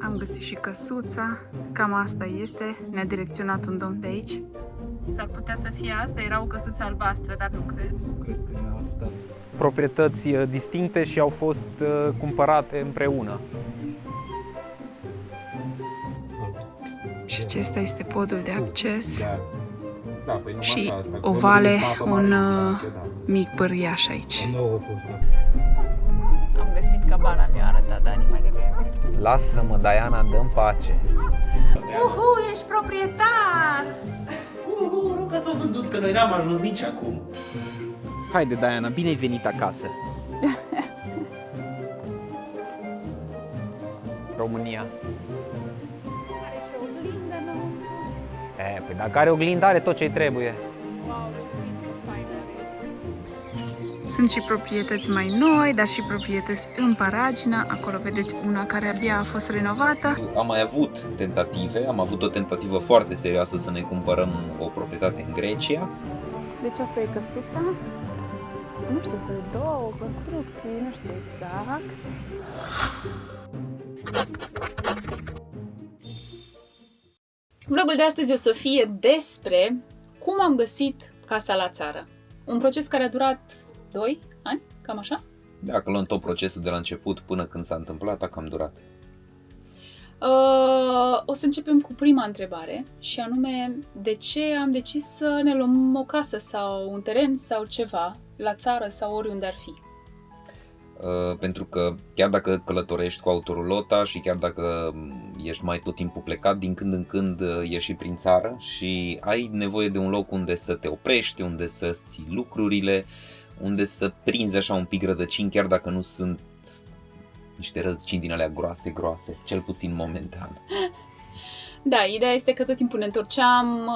Am găsit și căsuța, cam asta este, ne-a direcționat un domn de aici. S-ar putea să fie asta, era o căsuță albastră, dar nu cred. Cred că e asta. Proprietăți distincte și au fost cumpărate împreună. Și acesta este podul de acces Da, păi numai și asta. o vale, un mic pârâiaș aici. Am găsit cabana, mi-a arătat Dani mai devreme. Lasă-mă, Diana, dă-mi pace. Ești proprietar! Nu că s-au vândut, că noi n-am ajuns nici acum. Haide, Diana, bine ai venit acasă. România. Are și o oglindă, nu? Păi dacă are oglindă, are tot ce-i trebuie. Wow, ce vista faină aici. Sunt și proprietăți mai noi, dar și proprietăți în Paragina. Acolo vedeți una care abia a fost renovată. Am mai avut tentative, am avut o tentativă foarte serioasă să ne cumpărăm o proprietate în Grecia. Deci asta e căsuța. Nu știu, sunt două construcții, nu știu exact. Vlogul de astăzi o să fie despre cum am găsit casa la țară. Un proces care a durat 2 ani, cam așa. Dacă luăm tot procesul de la început până când s-a întâmplat, a cam durat. O să începem cu prima întrebare și anume de ce am decis să ne luăm o casă sau un teren sau ceva la țară sau oriunde ar fi. Pentru că chiar dacă călătorești cu autorulota și chiar dacă ești mai tot timpul plecat, din când în când ieși prin țară și ai nevoie de un loc unde să te oprești, unde să ții lucrurile, unde să prinzi așa un pic rădăcini, chiar dacă nu sunt niște rădăcini din alea groase, cel puțin momentan. Da, ideea este că tot timpul ne întorceam,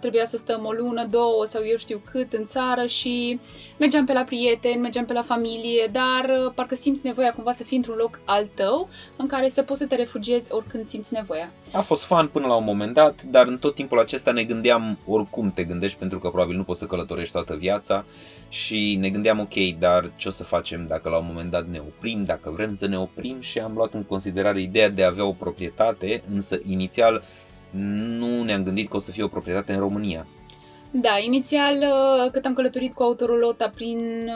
trebuia să stăm o lună, 2 sau eu știu cât în țară și mergeam pe la prieteni, mergeam pe la familie, dar parcă simți nevoia cumva să fii într-un loc al tău în care să poți să te refugiezi oricând simți nevoia. A fost fan până la un moment dat, dar în tot timpul acesta ne gândeam, oricum te gândești, pentru că probabil nu poți să călătorești toată viața și ne gândeam ok, dar ce o să facem dacă la un moment dat ne oprim, dacă vrem să ne oprim și am luat în considerare ideea de a avea o proprietate, însă inițial nu ne-am gândit că o să fie o proprietate în România. Da, inițial cât am călătorit cu autorolota prin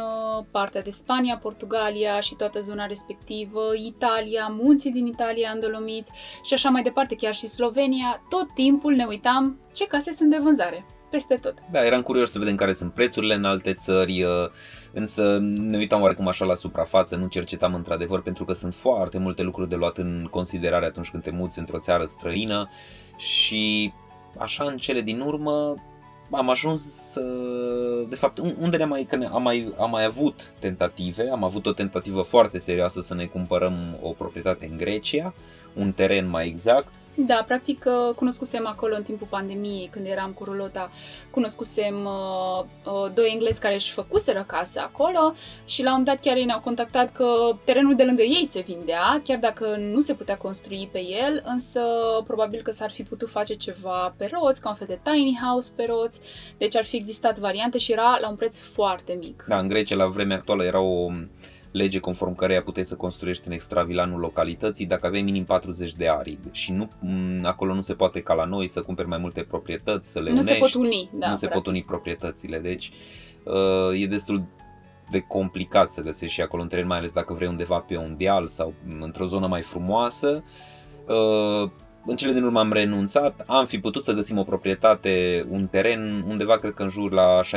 partea de Spania, Portugalia și toată zona respectivă, Italia, munții din Italia, Andolomiți și așa mai departe, chiar și Slovenia, tot timpul ne uitam ce case sunt de vânzare, peste tot. Da, eram curios să vedem care sunt prețurile în alte țări, însă ne uitam oarecum așa la suprafață, nu cercetam într-adevăr, pentru că sunt foarte multe lucruri de luat în considerare atunci când te muți într-o țară străină și așa în cele din urmă am ajuns, de fapt, unde am mai avut tentative, am avut o tentativă foarte serioasă să ne cumpărăm o proprietate în Grecia, un teren mai exact. Da, practic cunoscusem acolo în timpul pandemiei, când eram cu rulota, cunoscusem 2 englezi care își făcuseră casă acolo și la un moment dat chiar ei ne-au contactat că terenul de lângă ei se vindea, chiar dacă nu se putea construi pe el, însă probabil că s-ar fi putut face ceva pe roți, ca un fel de tiny house pe roți, deci ar fi existat variante și era la un preț foarte mic. Da, în Grecia la vremea actuală era o lege conform căreia puteai să construiești în extravilanul localității dacă aveai minim 40 de ari și nu, acolo nu se poate ca la noi să cumperi mai multe proprietăți, să le unești. Nu se pot uni, da. Nu se pot uni proprietățile, deci e destul de complicat să găsești și acolo un teren, mai ales dacă vrei undeva pe un deal sau într-o zonă mai frumoasă. În cele din urmă am renunțat, am fi putut să găsim o proprietate, un teren undeva, cred că în jur la 60-70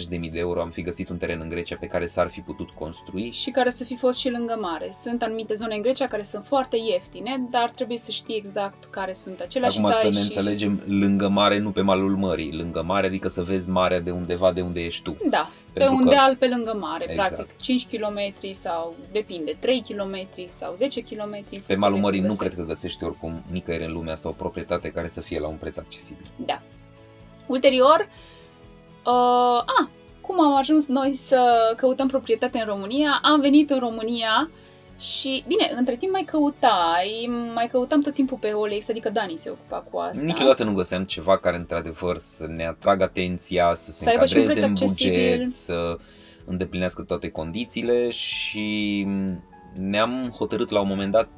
de mii de euro am fi găsit un teren în Grecia pe care s-ar fi putut construi. Și care să fi fost și lângă mare. Sunt anumite zone în Grecia care sunt foarte ieftine, dar trebuie să știi exact care sunt acelea. Acum și să ne înțelegem, lângă mare, nu pe malul mării, lângă mare, adică să vezi marea de undeva de unde ești tu. Da, Pentru pe un că- deal pe lângă mare, Exact. practic 5 km sau depinde, 3 km sau 10 km. Pe malul mării nu cred că găsești oricum nicăieri în lumea asta o proprietate care să fie la un preț accesibil. Da. Ulterior, cum am ajuns noi să căutăm proprietate în România? Am venit în România și, bine, între timp mai căutam tot timpul pe OLX, adică Dani se ocupa cu asta. Niciodată nu găseam ceva care într-adevăr să ne atragă atenția, să se Să aibă și un încadreze preț în accesibil. buget, să îndeplinească toate condițiile și ne-am hotărât la un moment dat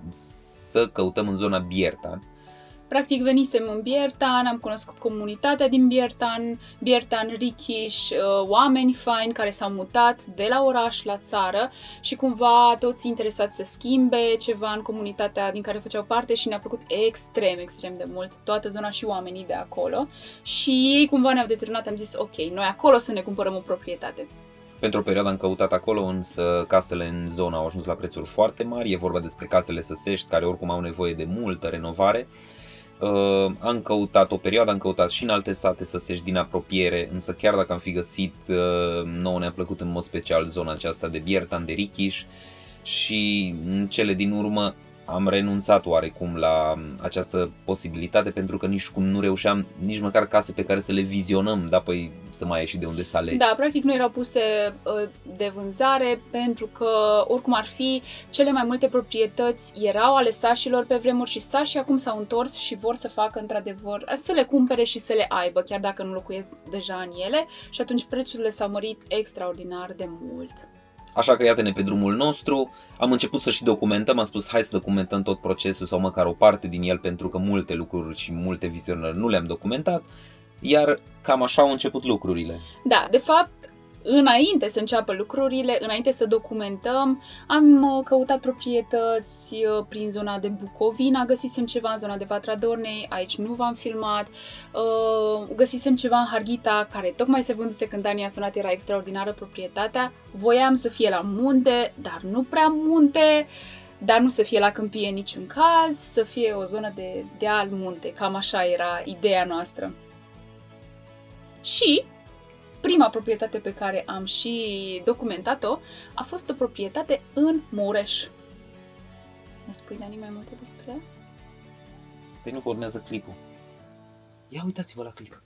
să căutăm în zona Biertan. Practic venisem în Biertan, am cunoscut comunitatea din Biertan, Richiș, oameni faini care s-au mutat de la oraș la țară și cumva toți interesați să schimbe ceva în comunitatea din care făceau parte și ne-a plăcut extrem de mult toată zona și oamenii de acolo și ei cumva ne-au determinat, am zis ok, noi acolo să ne cumpărăm o proprietate. Pentru o perioadă am căutat acolo, însă casele în zonă au ajuns la prețuri foarte mari, e vorba despre casele Săsești care oricum au nevoie de multă renovare. Am căutat o perioadă, am căutat și în alte sate Săsești din apropiere, însă chiar dacă am fi găsit, nouă ne-a plăcut în mod special zona aceasta de Biertan, de Richiș și în cele din urmă am renunțat oarecum la această posibilitate pentru că nici cum nu reușeam nici măcar case pe care să le vizionăm, da, păi să mai ieși de unde să alegi. Da, practic nu erau puse de vânzare pentru că oricum ar fi cele mai multe proprietăți erau ale sașilor pe vremuri și sașii acum s-au întors și vor să facă într-adevăr să le cumpere și să le aibă, chiar dacă nu locuiesc deja în ele și atunci prețurile s-au mărit extraordinar de mult. Așa că iată-ne pe drumul nostru, am început să și documentăm, am spus hai să documentăm tot procesul sau măcar o parte din el pentru că multe lucruri și multe vizionări nu le-am documentat, iar cam așa au început lucrurile. Da, de fapt, înainte să înceapă lucrurile, înainte să documentăm, am căutat proprietăți prin zona de Bucovina, găsisem ceva în zona de Vatra Dornei, aici nu v-am filmat, găsisem ceva în Harghita, care tocmai se vânduse când Dani a sunat, era extraordinară proprietatea, voiam să fie la munte, dar nu prea munte, dar nu să fie la câmpie în niciun caz, să fie o zonă de deal munte, cam așa era ideea noastră. Și prima proprietate pe care am și documentat-o a fost o proprietate în Mureș. Ne spui, Dani, mai multe despre ea? Păi nu că urmează clipul. Ia uitați-vă la clip.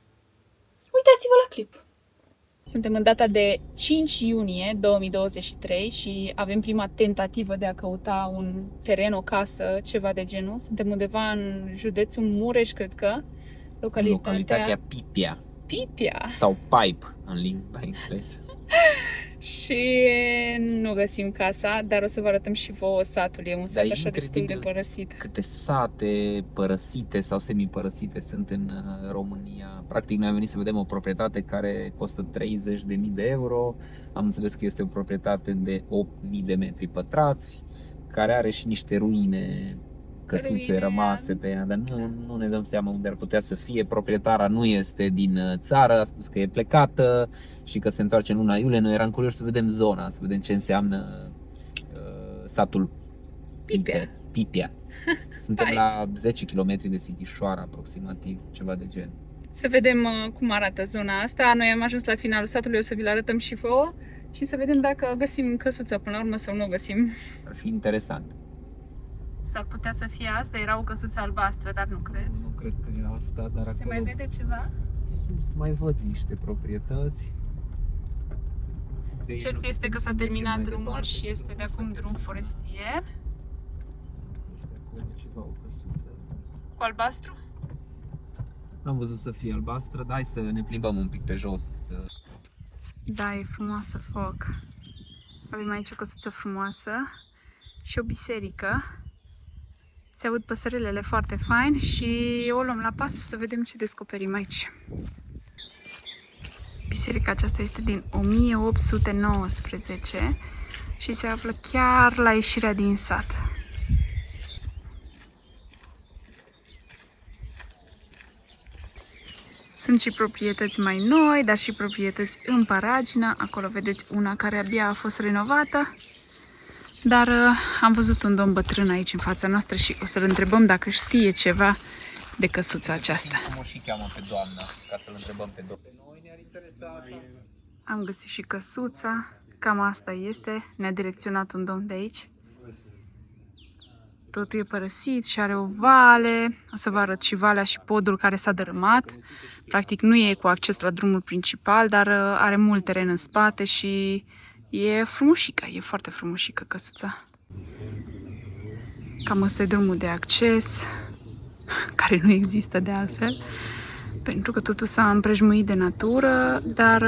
Uitați-vă la clip! Suntem în data de 5 iunie 2023 și avem prima tentativă de a căuta un teren, o casă, ceva de genul. Suntem undeva în județul Mureș, cred că. Localitatea Pipia. Pipia. Sau Pipe în limba engleză. Și nu găsim casa, dar o să vă arătăm și vouă satul. E un sat e așa destul de incredibil părăsit. Câte sate părăsite sau semi-părăsite sunt în România. Practic noi am venit să vedem o proprietate care costă 30.000 de euro. Am înțeles că este o proprietate de 8.000 de metri pătrați, care are și niște ruine, căsuțe rămase pe ea, dar nu ne dăm seama unde ar putea să fie. Proprietara nu este din țară, a spus că e plecată și că se întoarce în luna iulie. Noi eram curioși să vedem zona, să vedem ce înseamnă satul Pipia. Suntem la 10 km de Sighișoara, aproximativ, ceva de gen. Să vedem cum arată zona asta. Noi am ajuns la finalul satului, o să vi-l arătăm și vouă și să vedem dacă găsim căsuța până la urmă sau nu o găsim. Ar fi interesant. S-ar putea să fie asta, era o căsuță albastră, dar nu cred. Nu cred că e asta, dar Se acolo mai vede ceva? mai văd niște proprietăți. Cerul este că s-a terminat drumul și este de acum drum forestier. Este acolo ceva, o căsuță. Cu albastru? Am văzut să fie albastră, dar hai să ne plimbăm un pic pe jos. Da, e frumoasă, foc. Avem aici o căsuță frumoasă și o biserică. Se aud păsărelele foarte fain și o luăm la pas să vedem ce descoperim aici. Biserica aceasta este din 1819 și se află chiar la ieșirea din sat. Sunt și proprietăți mai noi, dar și proprietăți în Paragina. Acolo vedeți una care abia a fost renovată. Dar am văzut un domn bătrân aici în fața noastră și o să-l întrebăm dacă știe ceva de căsuța aceasta. Cum o și cheamă pe doamna, ca să-l întrebăm pe domnul. Pe noi ne-ar interesa așa. Am găsit și căsuța, cam asta este, ne-a direcționat un domn de aici. Totul e părăsit și are o vale, o să vă arăt și valea și podul care s-a dărâmat. Practic nu e cu acces la drumul principal, dar are mult teren în spate și e frumușică, e foarte frumușică căsuța. Cam ăsta e drumul de acces, care nu există de altfel, pentru că totul s-a împrejmuit de natură, dar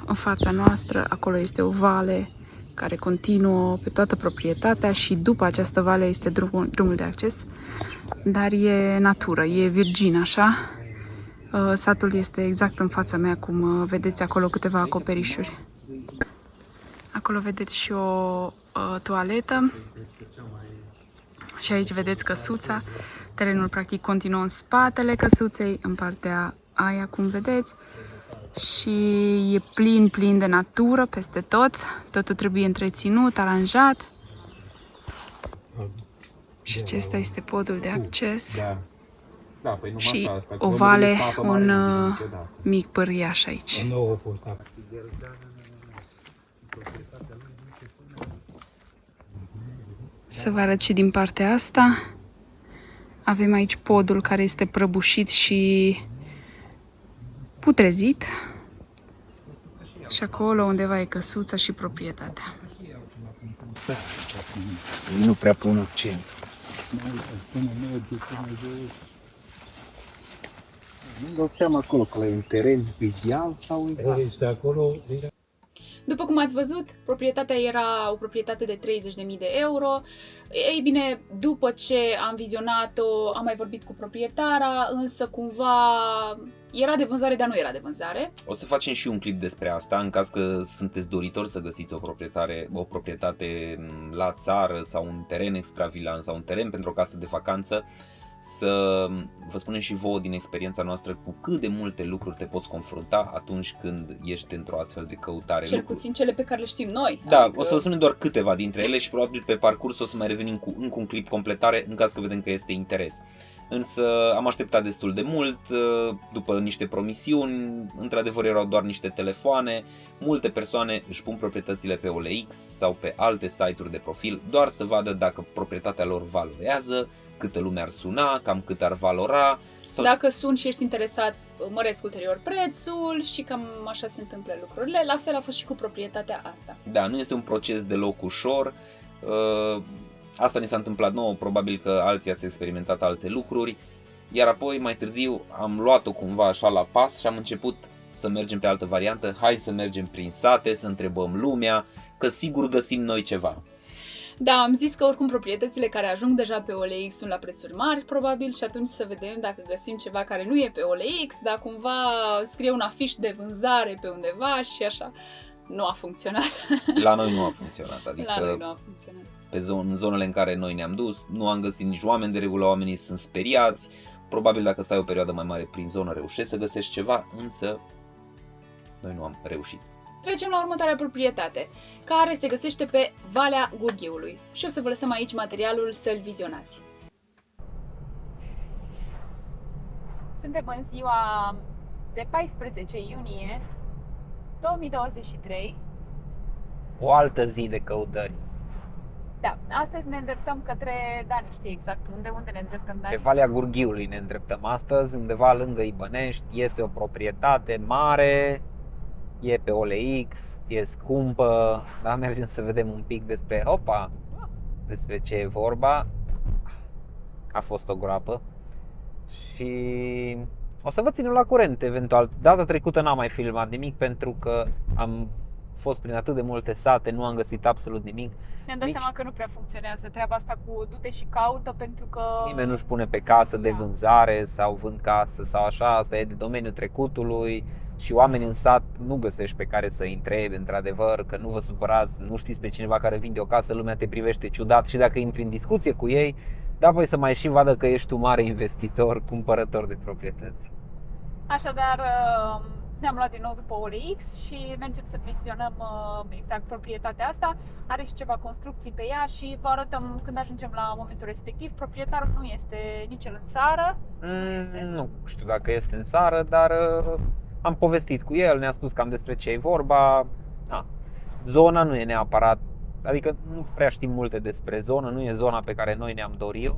în fața noastră, acolo este o vale care continuă pe toată proprietatea și după această vale este drumul de acces, dar e natură, e virgin așa. Satul este exact în fața mea, cum vedeți acolo câteva acoperișuri. Acolo vedeți și o toaletă și aici vedeți căsuța. Terenul practic continuă în spatele căsuței, în partea aia cum vedeți. Și e plin de natură peste tot. Totul trebuie întreținut, aranjat. Și acesta este podul de acces. Da, păi numai Și asta, o vale, un mic pârâiaș aici. Să vă arăt și din partea asta. Avem aici podul care este prăbușit și putrezit. Și acolo undeva e căsuța și proprietatea. Nu prea pun accent. Nu dau seama acolo că e un teren ideal sau Este acolo. După cum ați văzut, proprietatea era o proprietate de 30.000 de euro. Ei bine, după ce am vizionat-o, am mai vorbit cu proprietara, însă cumva era de vânzare, dar nu era de vânzare. O să facem și un clip despre asta, în caz că sunteți doritori să găsiți o proprietate la țară sau un teren extravilan sau un teren pentru o casă de vacanță. Să vă spunem și vouă din experiența noastră cu cât de multe lucruri te poți confrunta atunci când ești într-o astfel de căutare. Cel puțin cele pe care le știm noi. Da, adică... o să vă spunem doar câteva dintre ele și probabil pe parcurs o să mai revenim cu încă un clip completare în caz că vedem că este interes. Însă am așteptat destul de mult, după niște promisiuni, într-adevăr erau doar niște telefoane, multe persoane își pun proprietățile pe OLX sau pe alte site-uri de profil doar să vadă dacă proprietatea lor valorează, câtă lume ar suna, cam cât ar valora. Sau... Dacă sunt și ești interesat, măresc ulterior prețul și cam așa se întâmplă lucrurile. La fel a fost și cu proprietatea asta. Da, nu este un proces deloc ușor. Asta ni s-a întâmplat nouă, probabil că alții ați experimentat alte lucruri. Iar apoi, mai târziu, am luat-o cumva așa la pas și am început să mergem pe altă variantă. Hai să mergem prin sate, să întrebăm lumea, că sigur găsim noi ceva. Da, am zis că oricum proprietățile care ajung deja pe OLX sunt la prețuri mari, probabil, și atunci să vedem dacă găsim ceva care nu e pe OLX, dar cumva scrie un afiș de vânzare pe undeva și așa. Nu a funcționat. La noi nu a funcționat, adică La noi nu a funcționat. În zonele în care noi ne-am dus, nu am găsit nici oameni de regulă, oamenii sunt speriați. Probabil dacă stai o perioadă mai mare prin zonă reușești să găsești ceva, însă noi nu am reușit. Trecem la următoarea proprietate, care se găsește pe Valea Gurghiului și o să vă lăsăm aici materialul să-l vizionați. Suntem în ziua de 14 iunie 2023. O altă zi de căutări. Da, astăzi ne îndreptăm către, Dani știe exact unde ne îndreptăm, Dani? Pe Valea Gurghiului ne îndreptăm astăzi, undeva lângă Ibănești. Este o proprietate mare, e pe OLX, e scumpă, dar mergem să vedem un pic despre ce e vorba. A fost o groapă și o să vă ținem la curent eventual. Data trecută n-am mai filmat nimic pentru că am fost prin atât de multe sate, nu am găsit absolut nimic. Ne-am dat seama că nu prea funcționează treaba asta cu du-te și caută, pentru că Nimeni nu-și pune pe casă de vânzare sau vând casă sau așa, asta e de domeniul trecutului și oamenii în sat nu găsești pe care să-i întrebi, într-adevăr, că nu vă supărați, nu știți pe cineva care vinde o casă, lumea te privește ciudat și dacă intri în discuție cu ei, da, păi să mai și vadă că ești un mare investitor, cumpărător de proprietăți. Așadar, ne-am luat din nou după OLX și mergem să vizionăm exact proprietatea asta. Are și ceva construcții pe ea și vă arătăm când ajungem la momentul respectiv. Proprietarul nu este nici el în țară. Nu știu dacă este în țară, dar am povestit cu el, ne-a spus cam despre ce e vorba. Zona nu e neapărat, adică nu prea știm multe despre zonă, nu e zona pe care noi ne-am dorit.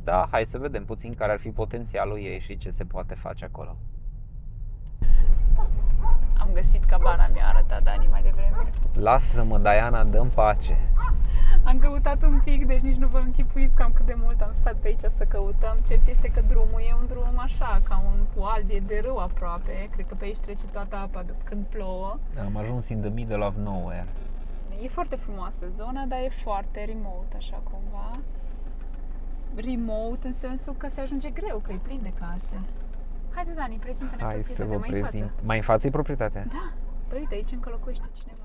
Da, hai să vedem puțin care ar fi potențialul ei și ce se poate face acolo. Am găsit cabana, mi-a arătat Dani mai devreme. Lasă-mă, Diana, dă-mi pace. Am căutat un pic, deci nici nu vă închipuiți cam cât de mult am stat pe aici să căutăm. Cert este că drumul e un drum așa, ca un poal de râu aproape. Cred că pe aici trece toată apa când plouă. Am ajuns in the middle of nowhere. E foarte frumoasă zona, dar e foarte remote, așa cumva. Remote în sensul că se ajunge greu, că e plin de case. Haide, Dani, prezintă-ne Hai să proprietatea vă mai în prezint. față. Mai în față e proprietatea? Da. Păi uite, aici încă locuiește cineva.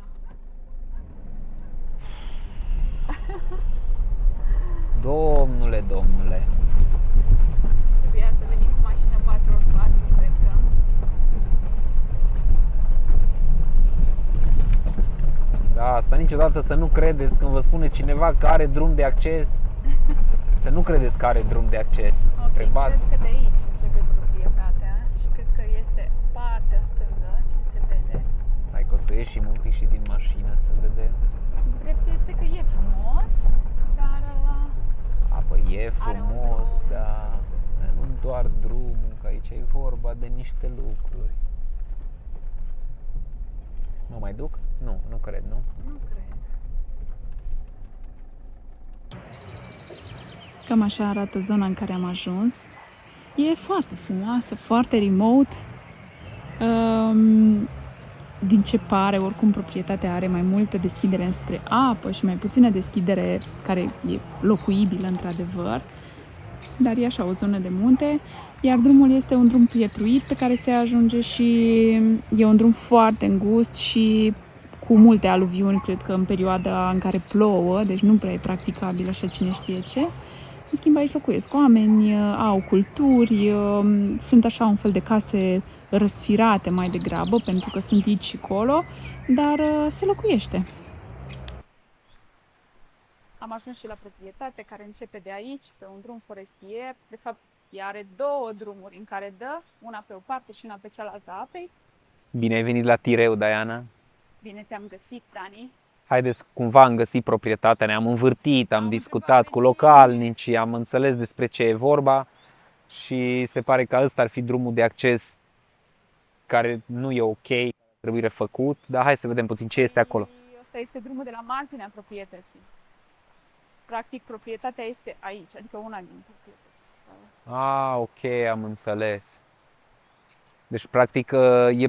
Domnule. Trebuia să venim cu mașină 4x4, cred că. Da, asta niciodată să nu credeți când vă spune cineva că are drum de acces. Să nu credeți că are drum de acces. Ok, Întrebați. cred că de aici începe proprietatea și cred că este partea stângă, ce se vede. Hai că o să ieșim un pic și din mașină să vedem. Drept este că e frumos, dar Păi e Are un frumos, drum. dar nu doar drumul, că aici e vorba de niște lucruri. Mă mai duc? Nu cred, nu? nu cred. Cam așa arată zona în care am ajuns. E foarte frumoasă, foarte remote. Din ce pare, oricum proprietatea are mai multă deschidere înspre apă și mai puțină deschidere care e locuibilă într-adevăr, dar e așa o zonă de munte, iar drumul este un drum pietruit pe care se ajunge și e un drum foarte îngust și cu multe aluviuni, cred că în perioada în care plouă, deci nu prea e practicabil așa cine știe ce. În schimb, aici locuiesc oameni, au culturi, sunt așa un fel de case răsfirate mai degrabă, pentru că sunt aici și acolo, dar se locuiește. Am ajuns și la proprietate care începe de aici, pe un drum forestier. De fapt, ea are două drumuri în care dă, una pe o parte și una pe cealaltă a apei. Bine ai venit la Tireu, Diana. Bine te-am găsit, Dani. Haideți, cumva am găsit proprietatea, ne-am învârtit, am discutat întrebat cu pe localnicii, am înțeles despre ce e vorba și se pare că ăsta ar fi drumul de acces care nu e ok, trebuie refăcut, dar hai să vedem puțin ce este acolo. Ăsta este drumul de la marginea proprietății. Practic, proprietatea este aici, adică una din proprietăți. Ok, am înțeles. Deci, practic,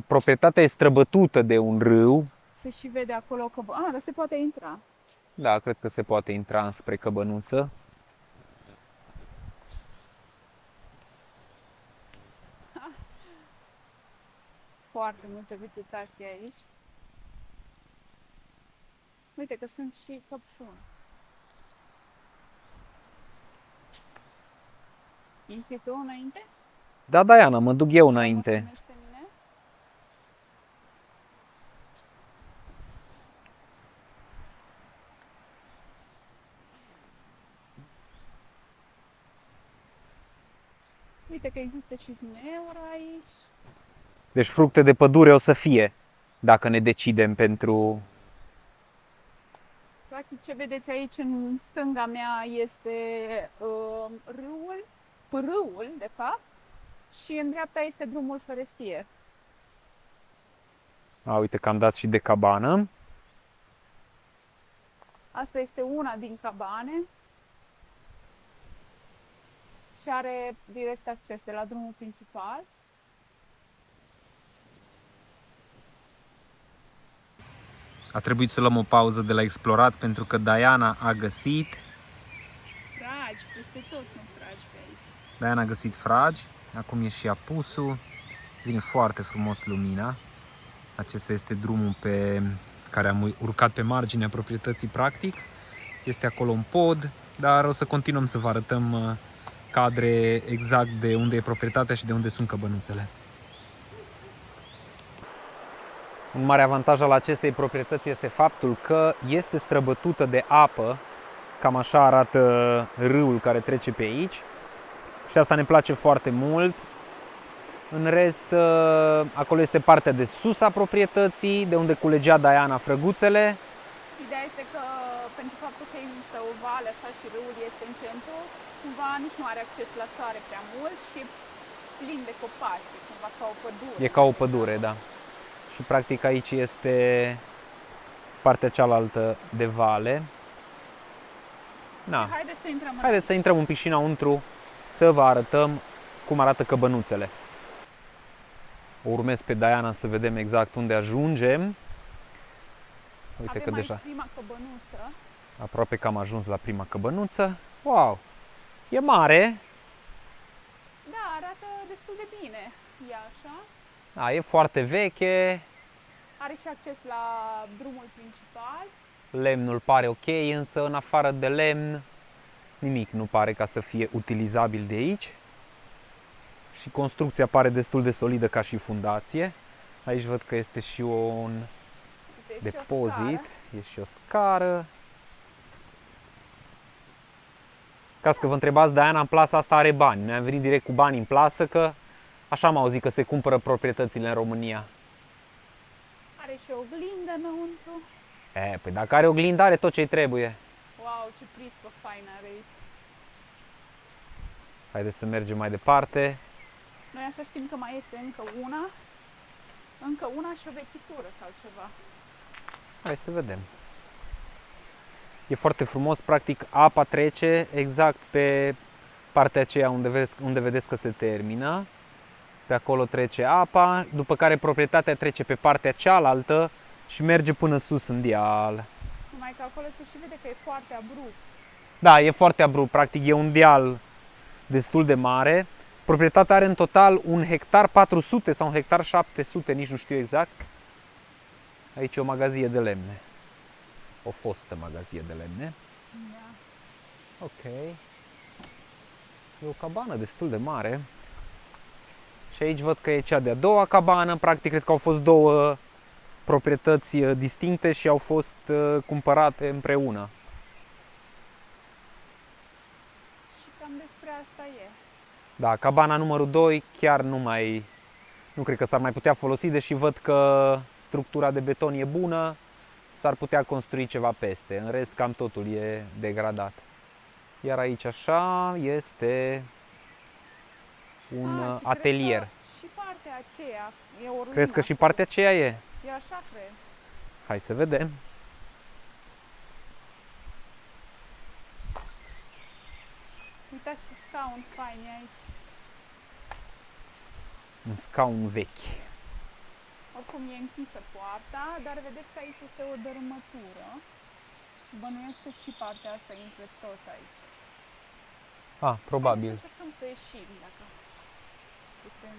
proprietatea e străbătută de un râu. Se și vede acolo că... dar se poate intra. Da, cred că se poate intra înspre Căbănuță. Foarte multă vegetație aici. Uite că sunt și căpșuni. Intri tu înainte? Da, Diana, mă duc eu Sau mă înainte. filmezi pe mine? Uite că există și zmeură aici. Deci fructe de pădure o să fie, dacă ne decidem pentru... Practic ce vedeți aici în stânga mea este râul, de fapt, și în dreapta este drumul forestier. Uite că am dat și de cabană. Asta este una din cabane și are direct acces de la drumul principal. A trebuit să luăm o pauză de la explorat pentru că Diana a găsit... Fragi, peste tot sunt fragi pe aici. Diana a găsit fragi, acum e și apusul. Vine foarte frumos lumina. Acesta este drumul pe care am urcat pe marginea proprietății practic. Este acolo un pod, dar o să continuăm să vă arătăm cadre exact de unde e proprietatea și de unde sunt căbănuțele. Un mare avantaj al acestei proprietăți este faptul că este străbătută de apă. Cam așa arată râul care trece pe aici. Și asta ne place foarte mult. În rest, acolo este partea de sus a proprietății, de unde culegea Diana frăguțele. Ideea este că pentru faptul că există o vale așa și râul este în centru, cumva nici nu are acces la soare prea mult și plin de copaci, cumva ca o pădure. E ca o pădure, da. Și practic aici este partea cealaltă de vale. Haideți să intrăm un pic și înăuntru să vă arătăm cum arată căbănuțele. O urmez pe Diana să vedem exact unde ajungem. Uite Avem că aici deja prima căbănuță. aproape că am ajuns la prima căbănuță. Wow! E mare! Da, arată destul de bine. E așa. Da, e foarte veche, Are și acces la drumul principal. lemnul pare ok, însă în afară de lemn nimic nu pare ca să fie utilizabil de aici. Și construcția pare destul de solidă ca și fundație. Aici văd că este și un Uite, e și o depozit, scară. e și o scară. Ca să vă întrebați, Diana în plasa asta are bani. Noi am venit direct cu bani în plasă, că așa am auzit că se cumpără proprietățile în România. Are și o oglindă înăuntru. Păi dacă are oglindă, are tot ce-i trebuie. Wow, ce prispă faină are aici. Haideți să mergem mai departe. Noi așa știm că mai este încă una și o vechitură sau ceva. Hai să vedem. E foarte frumos, practic apa trece exact pe partea aceea unde vedeți că se termină. Pe acolo trece apa, după care proprietatea trece pe partea cealaltă și merge până sus în deal. Numai că acolo se și vede că e foarte abrupt. Da, e foarte abrupt, practic e un deal destul de mare. Proprietatea are în total 1 hectar 400 sau 1 hectar 700, nici nu știu exact. Aici e o magazie de lemne. O fostă magazie de lemne. Da. Ok. E o cabană destul de mare. Și aici văd că e cea de-a doua cabană. Practic, cred că au fost două proprietăți distincte și au fost cumpărate împreună. Și cam despre asta e. Da, cabana numărul 2 chiar nu cred că s-ar mai putea folosi, deși văd că structura de beton e bună, s-ar putea construi ceva peste. În rest, cam totul e degradat. Iar aici așa este un Și atelier. cred că și partea aceea e o ruină. Crezi că și partea aceea e? E așa, cred. Hai să vedem. Uitați ce scaun fain e aici. Un scaun vechi. Oricum e închisă poarta, dar vedeți că aici este o dărâmătură. Și bănuiesc că și partea asta intră tot aici. Probabil. Hai să încercăm să ieșim dacă putem.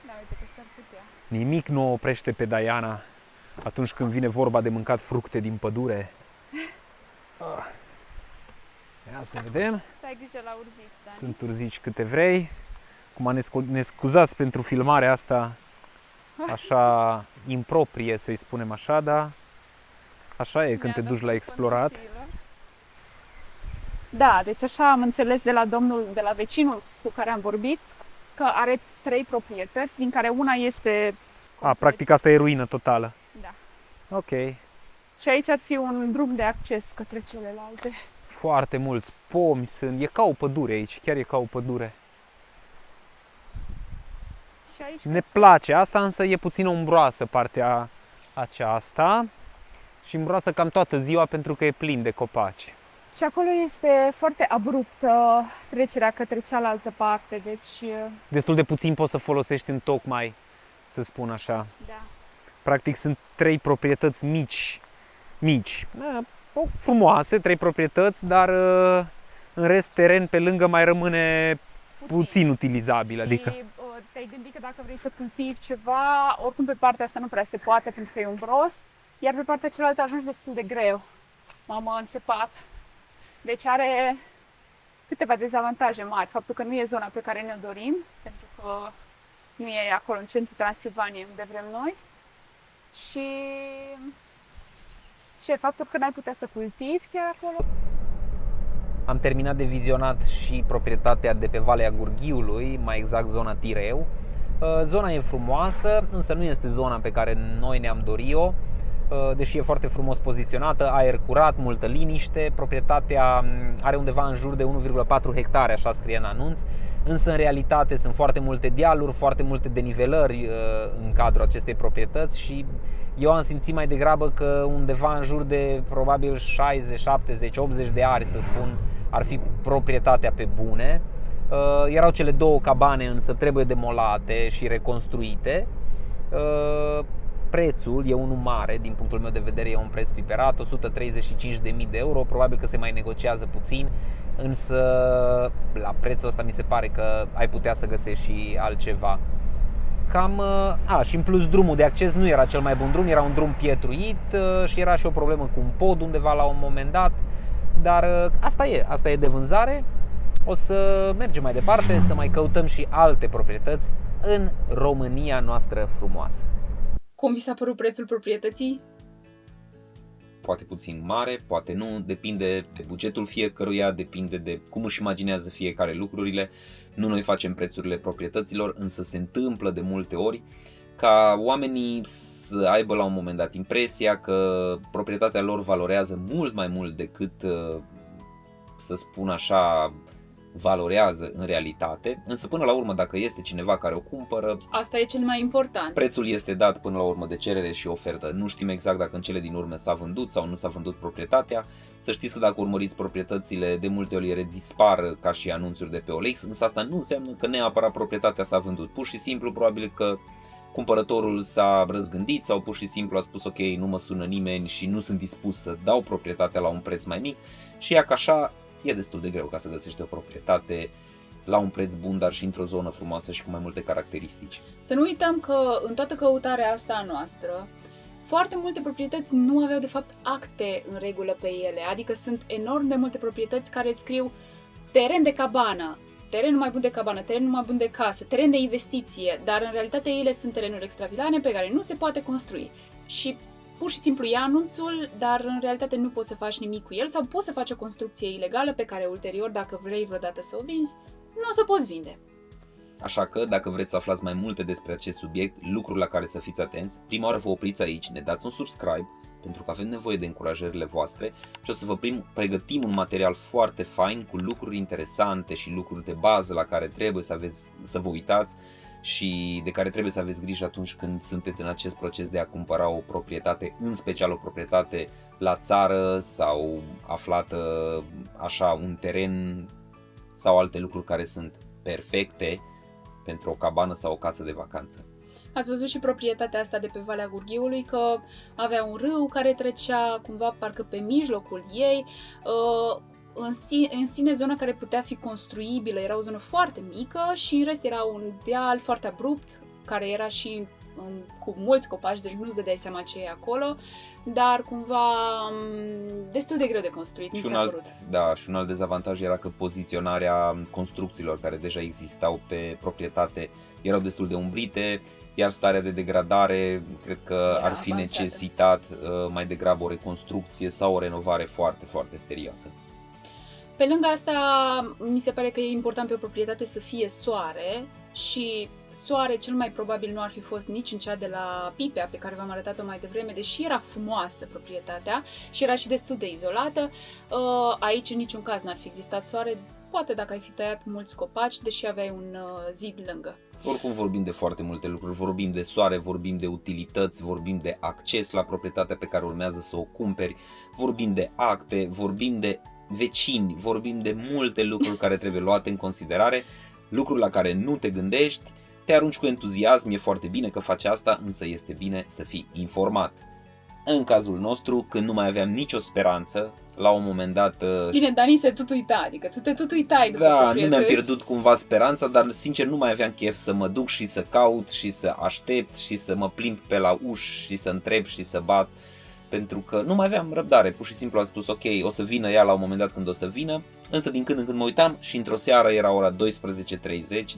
Da, uite că s-ar putea. Nimic nu o oprește pe Diana atunci când vine vorba de mâncat fructe din pădure. Ia să vedem. Să ai grijă la urzici, Dani. Sunt urzici câte vrei. Acum ne scuzați pentru filmarea asta așa improprie, să-i spunem așa, dar așa e când te duci la explorat. Da, deci așa am înțeles de la vecinul cu care am vorbit, că are 3 proprietăți, din care una este... Practic asta e ruină totală. Da. Ok. Și aici ar fi un drum de acces către celelalte. Foarte mulți pomi sunt, e ca o pădure aici, chiar e ca o pădure. Și aici Ne place asta, însă e puțin umbroasă partea aceasta și umbroasă cam toată ziua pentru că e plin de copaci. Și acolo este foarte abruptă trecerea către cealaltă parte, deci... Destul de puțin poți să folosești în tocmai, să spun așa. Da. Practic sunt 3 proprietăți mici, frumoase, 3 proprietăți, dar în rest teren pe lângă mai rămâne puțin utilizabil. Și Adică te-ai gândit că dacă vrei să cultivi ceva, oricum pe partea asta nu prea se poate pentru că e umbros, iar pe partea cealaltă ajungi destul de greu. M-am înțepat. Deci are câteva dezavantaje mari. Faptul că nu e zona pe care ne-o dorim, pentru că nu e acolo în centrul Transilvaniei unde vrem noi. Și faptul că n-ai putea să cultivi chiar acolo. am terminat de vizionat și proprietatea de pe Valea Gurghiului, mai exact zona Tireu. Zona e frumoasă, însă nu este zona pe care noi ne-am dorit-o. Deși e foarte frumos poziționată, aer curat, multă liniște, proprietatea are undeva în jur de 1,4 hectare, așa scrie în anunț, însă în realitate sunt foarte multe dealuri, foarte multe denivelări în cadrul acestei proprietăți și eu am simțit mai degrabă că undeva în jur de probabil 60, 70, 80 de ari, să spun, ar fi proprietatea pe bune. Erau cele 2 cabane, însă trebuie demolate și reconstruite. prețul e unul mare, din punctul meu de vedere e un preț piperat, 135.000 de euro, probabil că se mai negociază puțin, însă la prețul ăsta mi se pare că ai putea să găsești și altceva. Și în plus drumul de acces nu era cel mai bun drum, era un drum pietruit și era și o problemă cu un pod undeva la un moment dat, dar asta e de vânzare. O să mergem mai departe, să mai căutăm și alte proprietăți în România noastră frumoasă. Cum vi s-a părut prețul proprietății? Poate puțin mare, poate nu, depinde de bugetul fiecăruia, depinde de cum își imaginează fiecare lucrurile. Nu noi facem prețurile proprietăților, însă se întâmplă de multe ori ca oamenii să aibă la un moment dat impresia că proprietatea lor valorează mult mai mult decât, să spun așa, valorează în realitate, însă până la urmă dacă este cineva care o cumpără, asta e cel mai important. Prețul este dat până la urmă de cerere și ofertă. Nu știm exact dacă în cele din urmă s-a vândut sau nu s-a vândut proprietatea. Să știți că dacă urmăriți proprietățile, de multe ori ele dispar ca și anunțuri de pe OLX, însă asta nu înseamnă că neapărat proprietatea s-a vândut. Pur și simplu probabil că cumpărătorul s-a răzgândit sau pur și simplu a spus ok, nu mă sună nimeni și nu sunt dispus să dau proprietatea la un preț mai mic și ia că așa e destul de greu ca să găsești o proprietate la un preț bun, dar și într-o zonă frumoasă și cu mai multe caracteristici. Să nu uităm că în toată căutarea asta a noastră, foarte multe proprietăți nu aveau de fapt acte în regulă pe ele, adică sunt enorm de multe proprietăți care îți scriu teren de cabană, teren mai bun de cabană, teren mai bun de casă, teren de investiție, dar în realitate ele sunt terenuri extravilane pe care nu se poate construi și pur și simplu ia anunțul, dar în realitate nu poți să faci nimic cu el sau poți să faci o construcție ilegală pe care ulterior, dacă vrei vreodată să o vinzi, nu o să poți vinde. Așa că, dacă vreți să aflați mai multe despre acest subiect, lucruri la care să fiți atenți, prima oară vă opriți aici, ne dați un subscribe, pentru că avem nevoie de încurajările voastre și o să vă pregătim un material foarte fain cu lucruri interesante și lucruri de bază la care trebuie să vă uitați și de care trebuie să aveți grijă atunci când sunteți în acest proces de a cumpăra o proprietate, în special o proprietate la țară sau aflată așa un teren sau alte lucruri care sunt perfecte pentru o cabană sau o casă de vacanță. Ați văzut și proprietatea asta de pe Valea Gurghiului, că avea un râu care trecea cumva parcă pe mijlocul ei. În sine zona care putea fi construibilă era o zonă foarte mică și în rest era un deal foarte abrupt, care era și cu mulți copaci, deci nu-ți dădeai seama ce e acolo, dar cumva destul de greu de construit, mi s-a părut. Și un alt dezavantaj era că poziționarea construcțiilor care deja existau pe proprietate erau destul de umbrite, iar starea de degradare cred că ar fi necesitat mai degrabă o reconstrucție sau o renovare foarte, foarte serioasă. Pe lângă asta, mi se pare că e important pe o proprietate să fie soare și soare cel mai probabil nu ar fi fost nici în cea de la Pipea pe care v-am arătat-o mai devreme, deși era frumoasă proprietatea și era și destul de izolată. Aici în niciun caz n-ar fi existat soare, poate dacă ai fi tăiat mulți copaci, deși aveai un zid lângă. Oricum vorbim de foarte multe lucruri, vorbim de soare, vorbim de utilități, vorbim de acces la proprietatea pe care urmează să o cumperi, vorbim de acte, vorbim de vecini, vorbim de multe lucruri care trebuie luate în considerare, lucruri la care nu te gândești, te arunci cu entuziasm, e foarte bine că faci asta, însă este bine să fii informat. În cazul nostru, când nu mai aveam nicio speranță, la un moment dat... Bine, Dani se tot uita, adică tu te tot uitai după proprietăți. Nu mi-am pierdut cumva speranța, dar sincer nu mai aveam chef să mă duc și să caut și să aștept și să mă plimb pe la uși și să întreb și să bat, pentru că nu mai aveam răbdare, pur și simplu am spus ok, o să vină ea la un moment dat când o să vină, însă din când în când mă uitam și într-o seară era ora 12:30,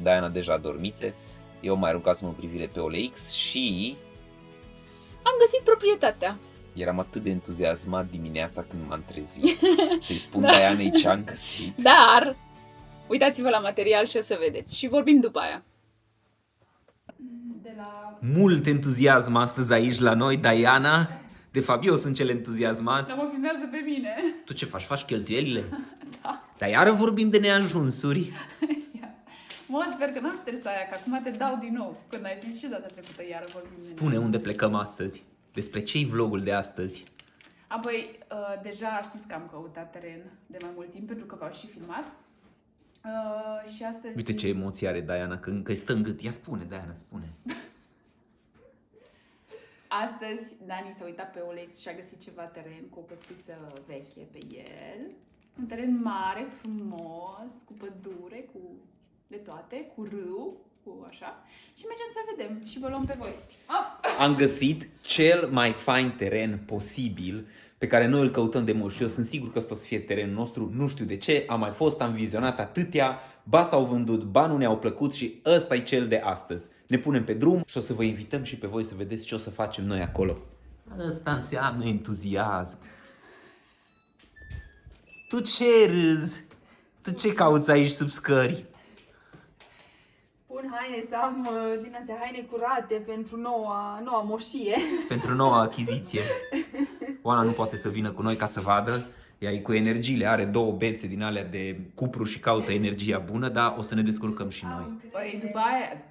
Diana deja dormise, eu mai aruncasem o privire pe OLX și... am găsit proprietatea. Eram atât de entuziasmat dimineața când m-am trezit să-i spun Dianei ce am găsit. Dar uitați-vă la material și o să vedeți și vorbim după aia. Mult entuziasm astăzi aici la noi, Diana. De fapt, eu sunt cel entuziasmat. Dar mă filmează pe mine. Tu ce faci? Faci cheltuielile? Da. Dar iară vorbim de neajunsuri. Mă, sper că n-am șters aia, că acum te dau din nou. Când ai zis și data trecută, iară vorbim de Spune neajunsuri. unde plecăm astăzi. Despre ce-i vlogul de astăzi? Apoi, deja știți că am căutat teren de mai mult timp, pentru că v-au și filmat. Și astăzi... Uite ce emoție are Diana când stă în gât. Ia spune, Diana, spune. Astăzi Dani s-a uitat pe OLX și a găsit ceva teren cu o căsuță veche pe el. Un teren mare, frumos, cu pădure, cu de toate, cu râu, cu așa. Și mergem să vedem și vă luăm pe voi. Am găsit cel mai fain teren posibil pe care noi îl căutăm de mult și eu sunt sigur că ăsta o să fie terenul nostru, nu știu de ce, am mai fost, am vizionat atâtea, ba s-au vândut, ba nu ne-au plăcut și ăsta e cel de astăzi. Ne punem pe drum și o să vă invităm și pe voi să vedeți ce o să facem noi acolo. Ăsta înseamnă entuziasm. Tu ce râzi? Tu ce cauți aici sub scări? Pun haine, să am din astea haine curate pentru noua moșie. Pentru noua achiziție. Oana nu poate să vină cu noi ca să vadă. Ea e cu energiile, are 2 bețe din alea de cupru și caută energia bună, dar o să ne descurcăm și noi. Păi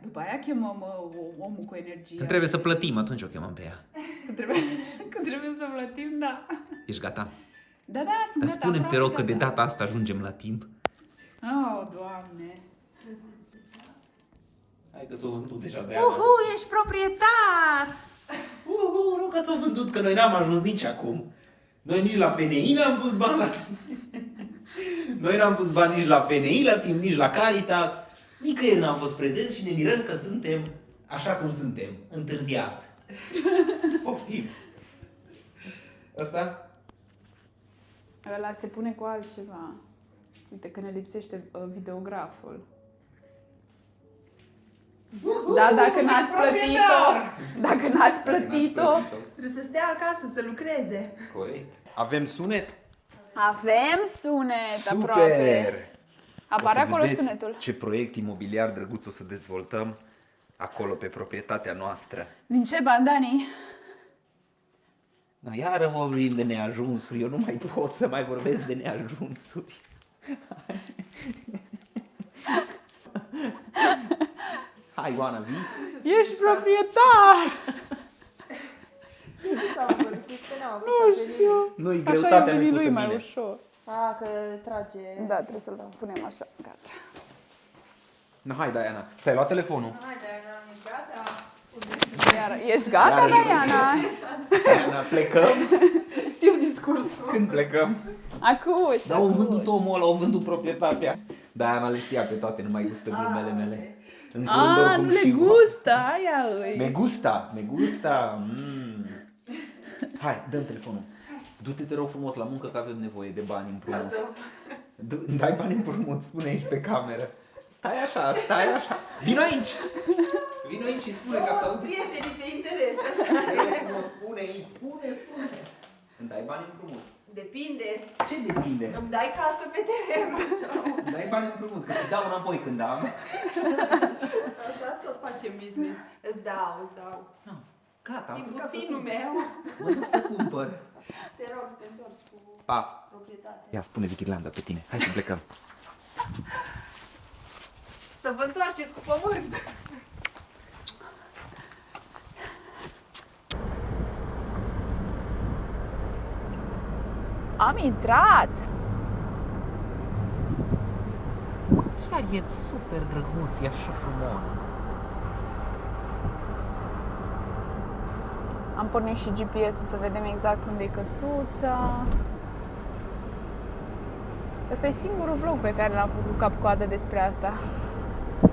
după aia chemăm omul cu energie. Când trebuie să plătim, atunci o chemăm pe ea. Când trebuie să plătim, da. Ești gata? Da, sunt Dar gata, spune-mi, te rog, că aproape de gata. data asta ajungem la timp. Oh, Doamne. Hai că s-o vândut deja de Ești proprietar! Nu că s-au vândut, că noi n-am ajuns nici acum. Noi nici la FNI n-am pus bani la... Noi n-am pus bani nici la FNI la timp, nici la Caritas. Nicăieri n-am fost prezenți și ne mirăm că suntem așa cum suntem, întârziați. Poftim. Asta? Ăla se pune cu altceva. Uite că ne lipsește videograful. Da, dacă n-ați plătit-o, dacă n-ați plătit-o, Trebuie să stea acasă, să lucreze. Corect. Avem sunet? avem sunet aproape. Apare acolo sunetul. Ce proiect imobiliar drăguț o să dezvoltăm acolo pe proprietatea noastră. Din ce bani, Dani? No, iară vorbim de neajunsuri, eu nu mai pot să mai vorbesc de neajunsuri. Hai, Oana, vii? Ești proprietar! Nu Știu. Nu-i Așa greutatea i-a venit nepusă lui mai mine. ușor. că trage. Da, trebuie să-l punem așa. Gata. No, hai, Diana, ți-ai luat telefonul? Hai, Diana, ești gata? Iar, ești gata, Diana? Diana, plecăm? Știu discursul. Când plecăm? Acuși, Dar au vândut omul ăla, au vândut proprietatea. Diana le știa pe toate, nu mai gustă glumele mele. În curând, oricum, nu le și- gustă, aia îi. Me gusta, me gusta. Hai, dăm telefonul. Du-te, te rog frumos, la muncă că avem nevoie de bani împrumut. Îmi dai bani împrumut, spune aici pe cameră. Stai așa, stai așa. Vino aici. Vino aici și spune ca să... Prietenii te interes, așa. Spune aici, spune. Îmi dai bani împrumut. Depinde. Ce depinde? Îmi dai casă pe terenul tău. Îmi dai bani împrumut, că îți dau înapoi când am. Așa tot facem business. Îți dau. Gata, am Din plecat să puținul cumpăr. meu. Mă duc să cumpăr. Te rog să te întorci cu Pa. proprietatea. Ia, spune Ghirlanda pe tine. Hai să plecăm. Să vă întoarceți cu pământ. Am intrat. Chiar e super drăguț, e așa frumos. Am pornit și GPS-ul să vedem exact unde e căsuța. Ăsta e singurul vlog pe care l-am făcut cap-coadă despre asta.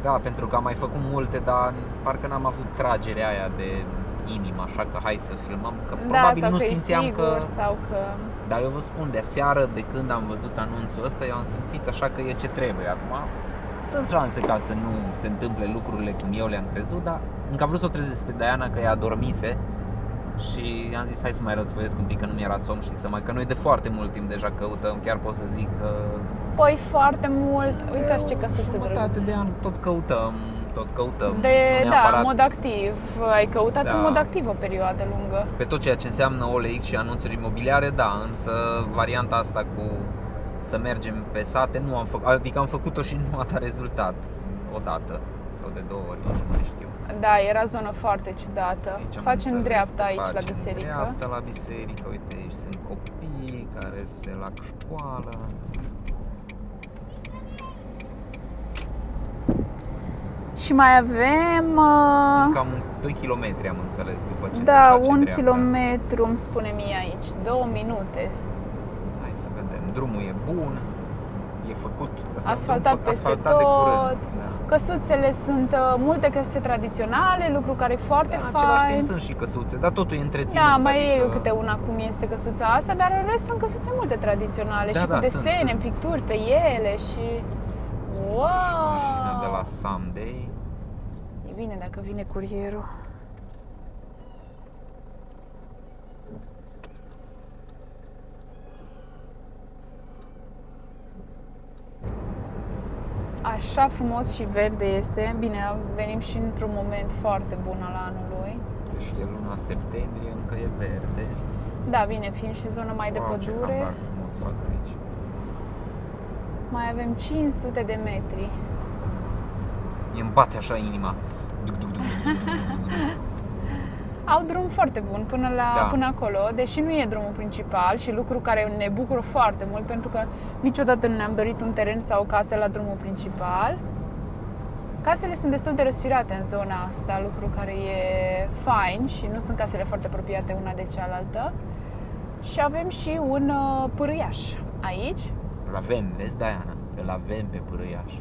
Da, pentru că am mai făcut multe, dar parcă n-am avut tragerea aia de inimă, așa că hai să filmăm, că probabil sau nu că simțeam e sigur, că... sau că... Dar eu vă spun, de aseară, de când am văzut anunțul ăsta, eu am simțit așa că e ce trebuie. Acum sunt șanse ca să nu se întâmple lucrurile cum eu le-am crezut, dar încă am vrut să o trezesc pe Diana că ea adormise și am zis hai să mai răzvoiesc un pic că nu mi-era somn, știi, să mai, că noi de foarte mult timp deja căutăm, chiar pot să zic că... Păi foarte mult, uitați ce căsuță jumătate drăguț. de an tot căutăm. Da, neapărat în mod activ. Ai căutat Da. în mod activ o perioadă lungă. pe tot ceea ce înseamnă OLX și anunțuri imobiliare, da, însă varianta asta cu să mergem pe sate nu am făcut, adică am făcut-o și nu a dat rezultat o dată sau de 2 ori, nu mai știu. Da, era zonă foarte ciudată. Aici am Facem înțeles dreapta că aici la facem biserică. Dreapta la biserică, uite, aici sunt copii care se la școală. Și mai avem... Cam 2 km am înțeles după ce se da, face 1 dreapta. kilometru, îmi spune mie aici, 2 minute. Hai să vedem. Drumul e bun. E făcut Asfaltat peste asfaltat de curând. tot. Da. Căsuțele sunt multe căsuțe tradiționale, lucru care e foarte În fain. același timp sunt și căsuțe, dar totul e întreținut. Da, mai adică... e câte una cum este căsuța asta, dar în rest sunt căsuțe multe tradiționale Da, și da, cu desene, sunt. picturi pe ele și... Wow! Și mașina de la Someday. E bine dacă vine curierul. Așa frumos și verde este. Bine, venim și într-un moment foarte bun al anului. Și e luna septembrie, încă e verde. Da, bine, fiind și zona mai de Wow, ce pădure, hambar frumos fac aici. mai avem 500 de metri. Îmi bate așa inima. Duc, duc, duc, duc, duc, duc, duc, duc. Au drum foarte bun Da. până acolo, deși nu e drumul principal și lucru care ne bucură foarte mult pentru că niciodată nu ne-am dorit un teren sau o casă la drumul principal. Casele sunt destul de răsfirate în zona asta, lucru care e fain și nu sunt casele foarte apropiate una de cealaltă. Și avem și un pârâiaș aici. Îl avem, vezi, Diana? Îl avem pe pârâiaș.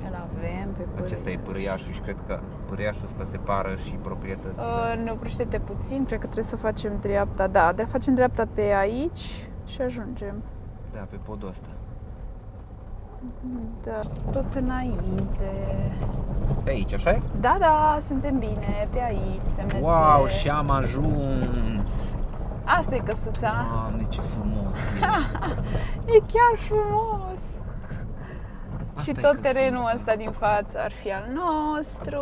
Îl avem pe pârâiaș. Acesta e pârâiașul și cred că pârâiașul ăsta separă și proprietățile. Ne oprește-te puțin, cred că trebuie să facem dreapta. Da, dar facem dreapta pe aici și ajungem. Da, pe podul ăsta. Da, tot înainte. Pe aici, așa e? Da, da, suntem bine, pe aici se merge. Wow, și am ajuns! Asta e căsuța. Doamne, ce frumos e! E chiar frumos. Asta Și e tot căsuța. terenul ăsta din față ar fi al nostru.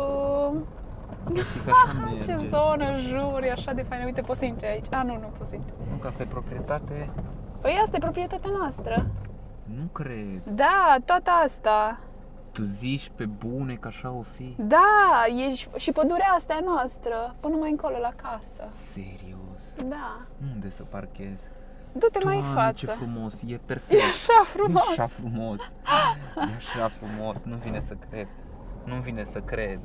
Practic așa merge. Ce zonă jur, e așa de faină. Uite, poți să intri aici. Nu poți să intri. Nu, că asta e proprietate? Păi asta e proprietatea noastră. Nu cred. Da, toată asta. Tu zici pe bune că așa o fi? Da, și pădurea asta e noastră, până mai încolo la casă. Serios? Da. Unde să parchez? Du-te mai în Doamne, ce față. frumos, e E perfect. așa frumos. E așa frumos. E așa frumos, nu vine să cred. Nu vine să cred.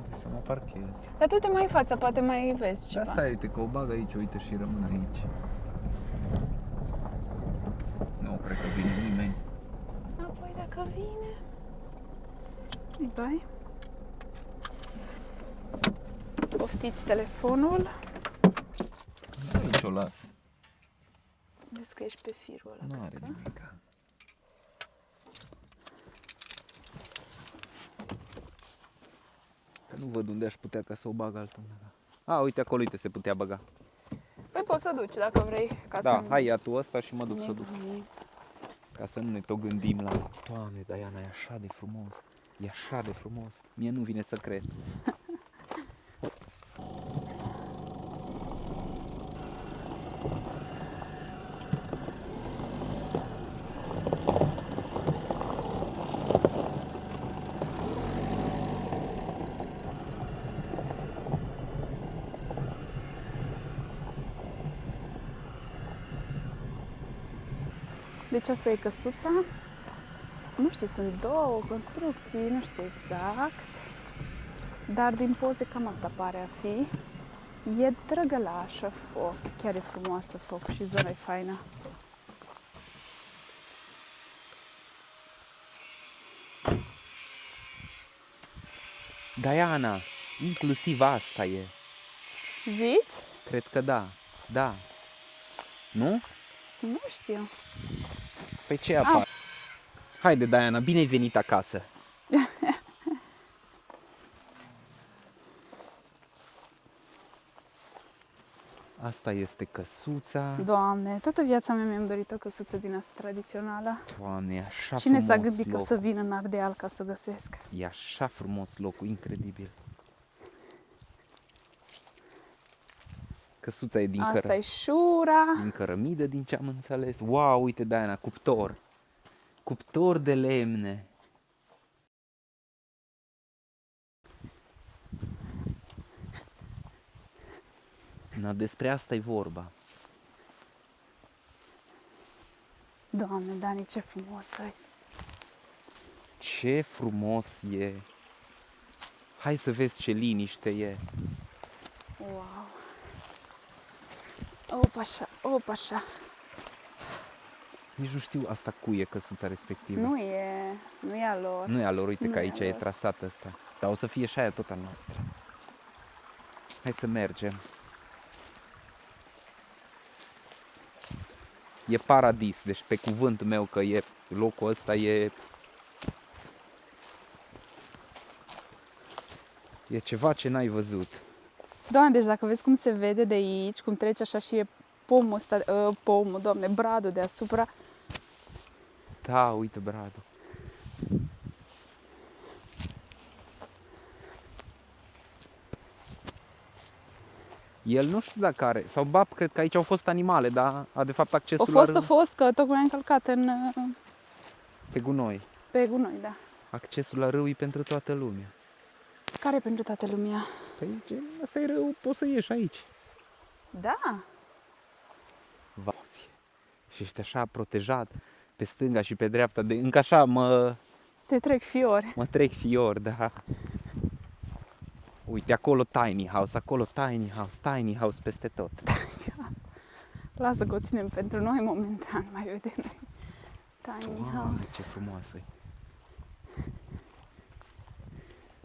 Unde să mă parchez? Dar du-te mai în față, poate mai vezi De ceva. asta uite că o bag aici, uite și rămân aici. Nu cred că vine nimeni. Apoi dacă vine... Îi bai. Poftiți telefonul. Aici o las. Vezi că ești pe firul ăla. Nu are cred că. nimic. Că nu văd unde aș putea ca să o bag altundeva. A, uite acolo, uite, se putea băga. Păi poți să duci dacă vrei. Ca Da, să hai, ia tu ăsta și mă duc nu să duc. Ca să nu ne tot gândim la... Doamne, Diana, e așa de frumos. E așa de frumos. Mie nu vine să cred. Deci asta e căsuța. Nu știu, sunt două construcții, nu știu exact. Dar din poze cam asta pare a fi. E drăgălașă foc, chiar e frumoasă foc și zona e faină. Diana, inclusiv asta e. Zici? Cred că da. Da. Nu? Nu știu. Păi ce apare? Haide, Diana, bine ai venit acasă. Asta este căsuța. Doamne, toată viața mea mi-am dorit o căsuță din asta tradițională. Doamne, e așa Cine s-a frumos gândit că o loc. să vin în Ardeal ca să o găsesc? E așa frumos locul, incredibil. Căsuța e din, Asta e șura. din cărămidă, din ce am înțeles. Wow, uite, Diana, cuptor. Cuptor de lemne. Na, despre asta e vorba. Doamne, Dani, ce frumos e. Ce frumos e! Hai să vezi ce liniște e! Wow. Opa așa, opa așa. Nici nu știu asta cui e căsuța respectivă. Nu e a lor. Nu e a lor, uite Nu că e aici a e lor. trasat ăsta. Dar o să fie și aia tot a noastră. Hai să mergem. E paradis, deci pe cuvântul meu că e locul ăsta e ceva ce n-ai văzut. Doamne, deci dacă vezi cum se vede de aici, cum trece așa și e pomul ăsta, Doamne, bradul deasupra. Da, uite bradul. El nu știu dacă are, sau bab, cred că aici au fost animale, dar a de fapt accesul A fost, că tocmai am călcat pe gunoi. pe gunoi, da. Accesul la râu e pentru toată lumea. Care pentru toată lumea? Păi ăsta e râu, poți să ieși aici. Da. Vauzie. Și ești așa protejat pe stânga și pe dreapta, de încă așa Te trec fiori. mă trec fior, da. Uite, acolo tiny house peste tot. Lasă că o ținem pentru noi momentan, mai vedem noi. Tiny Doamne, house. ce frumoasă e.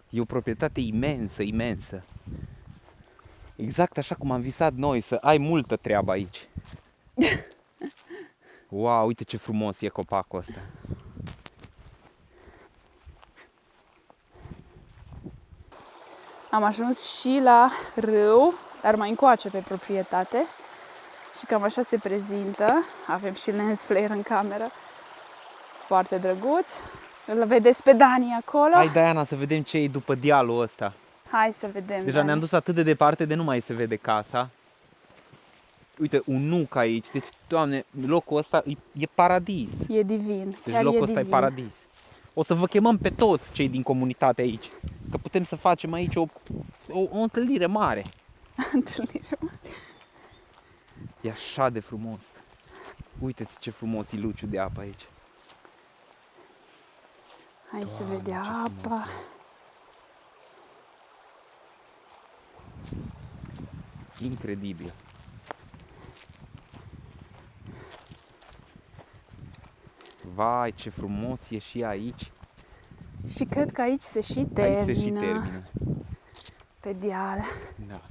E o proprietate imensă, imensă. Exact așa cum am visat noi, să ai multă treabă aici. Wow, uite ce frumos e copacul ăsta. Am ajuns și la râu, dar mai încoace pe proprietate. Și cam așa se prezintă. Avem și lens flare în cameră. Foarte drăguț. Îl vedeți pe Dani acolo. Hai, Diana, să vedem ce e după dealul ăsta. Hai să vedem. Deja Dani. ne-am dus atât de departe de nu mai se vede casa. Uite, un nuc aici. Deci, Doamne, locul ăsta e paradis. E divin. Deci Chiar locul e ăsta e divin. paradis. O să vă chemăm pe toți cei din comunitate aici. Că putem să facem aici o întâlnire mare. Întâlnire. E așa de frumos. Uite-ți ce frumos e luciul de apă aici. Hai să Doamne, vedem ce apa. frumos e. Incredibil. Vai, ce frumos e și aici. Și cred că aici se și Aici termină. se și termină. Pe deal. Da.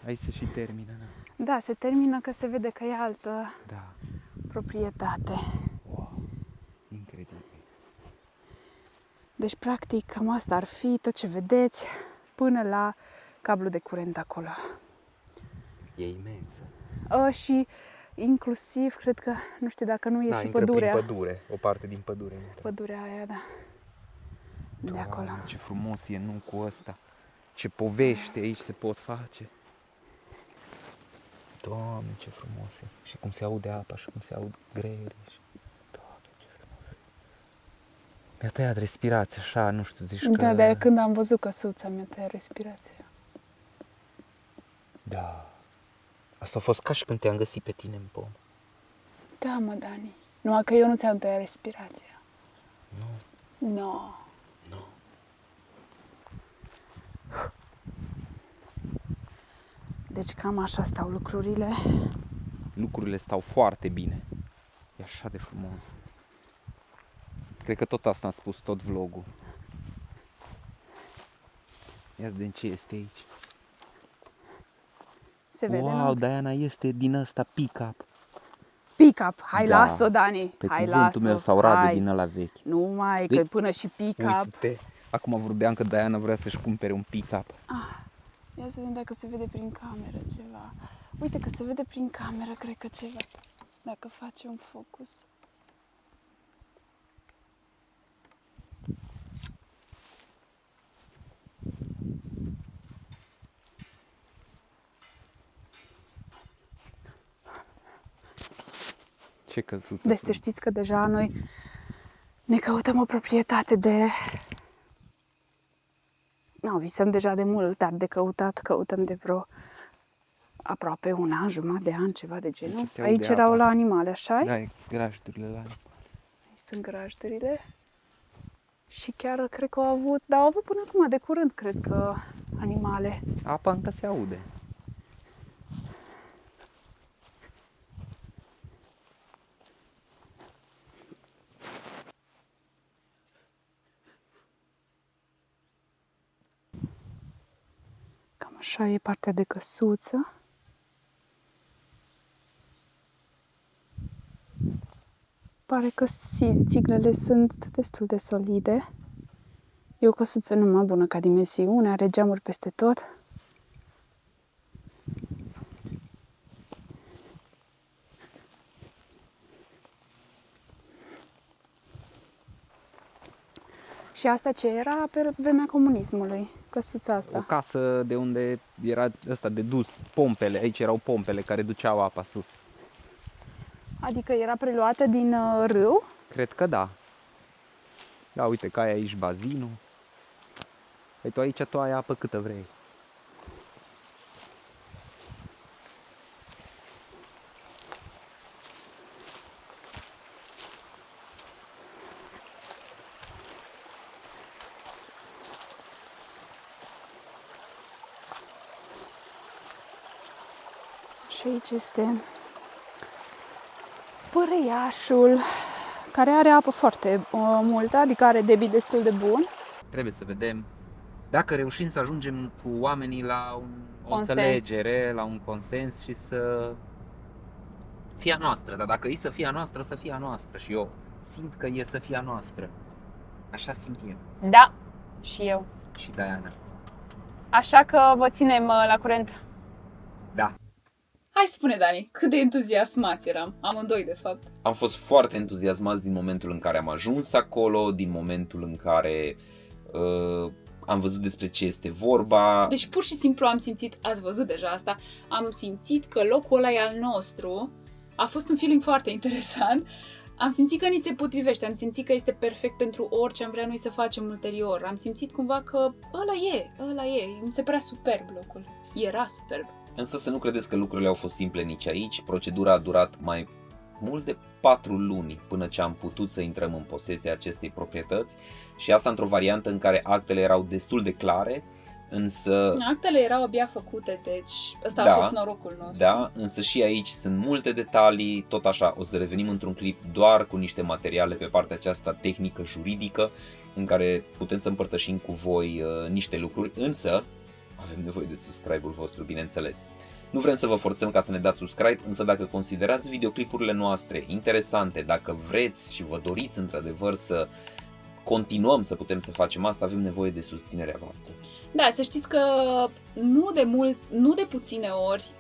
Aici se și termină, da. Da, se termină că se vede că e altă Da. proprietate. Wow. Incredibil. Deci, practic, cam asta ar fi tot ce vedeți până la cablu de curent acolo. E imensă. Și inclusiv, cred că, nu știu dacă nu e și pădurea. prin pădure, o parte din pădure. Pădurea aia, da. De Doamne, acolo. ce frumos e nucul ăsta. Ce povești aici se pot face. Doamne, ce frumos e. Și cum se aude apa și cum se aud greierii. Doamne, ce frumos. Mi-a tăiat respirația așa, nu știu, zici că... Da, de când am văzut căsuța mi-a tăiat respirația. Da. Asta a fost ca și când te-am găsit pe tine în pom. Da, mă, Dani. Numai că eu nu ți-am tăiat respirația. Nu. No. Nu. Deci cam așa stau lucrurile. Lucrurile stau foarte bine. E așa de frumos. Cred că tot asta am spus, tot vlogul. Ia-ți de ce este aici. Se vede, Wow, nu? Diana, este din ăsta pick-up. Pick-up. Hai, Da. las-o, Dani. Pe Hai, cuvântul las-o. meu, sau rade Hai. din ăla vechi. Nu mai, că până și pick-up. Uite-te. Acum vorbeam că Diana vrea să-și cumpere un pick-up. Ia să vedem dacă se vede prin cameră ceva. Uite că se vede prin cameră, cred că ceva. Dacă face un focus. Ce căsuță. Deci să știți că deja noi ne căutăm o proprietate de... Nu, visăm deja de mult, dar de căutat căutăm de vreo aproape un an, jumătate de an, ceva de genul. Se aude Aici erau apa. la animale, așa? Da, grajdurile la Aici sunt grajdurile. Și chiar cred că au avut până acum, de curând, cred că, animale. apa încă se aude. Cam așa e partea de căsuță. Pare că țiglele sunt destul de solide. E o căsuță numai bună ca dimensiune, are geamuri peste tot. Și asta ce era pe vremea comunismului, căsuța O asta. casă de unde era ăsta de dus, pompele, aici erau pompele care duceau apa sus. Adică era preluată din râu. Cred că da. Da, uite că ai aici bazinul. Păi tu aici tu ai apă câtă vrei. Și aici este Părăiașul, care are apă foarte multă, adică are debit destul de bun. Trebuie să vedem dacă reușim să ajungem cu oamenii la o Consens. înțelegere, la un consens și să fie a noastră. Dar dacă e să fie a noastră, o să fie a noastră. Și eu simt că e să fie a noastră. Așa simt eu. Da, și eu. Și Diana. Așa că vă ținem la curent. Da. Hai spune, Dani, cât de entuziasmați eram, amândoi de fapt. Am fost foarte entuziasmați din momentul în care am ajuns acolo, din momentul în care am văzut despre ce este vorba. Deci pur și simplu am simțit, ați văzut deja asta, am simțit că locul ăla e al nostru. A fost un feeling foarte interesant. Am simțit că ni se potrivește, am simțit că este perfect pentru orice am vrea noi să facem ulterior. Am simțit cumva că ăla e, mi se părea superb locul. Era superb. Însă să nu credeți că lucrurile au fost simple nici aici. Procedura a durat mai mult de 4 luni până ce am putut să intrăm în posesia acestei proprietăți și asta într-o variantă în care actele erau destul de clare, însă... Actele erau abia făcute, deci ăsta Da, a fost norocul nostru. Da, însă și aici sunt multe detalii, tot așa, o să revenim într-un clip doar cu niște materiale pe partea aceasta tehnică, juridică, în care putem să împărtășim cu voi niște lucruri, însă avem nevoie de subscribe-ul vostru, bineînțeles. Nu vrem să vă forțăm ca să ne dați subscribe, însă dacă considerați videoclipurile noastre interesante, dacă vreți și vă doriți într-adevăr să continuăm să putem să facem asta, avem nevoie de susținerea voastră. Da, să știți că nu de puține ori,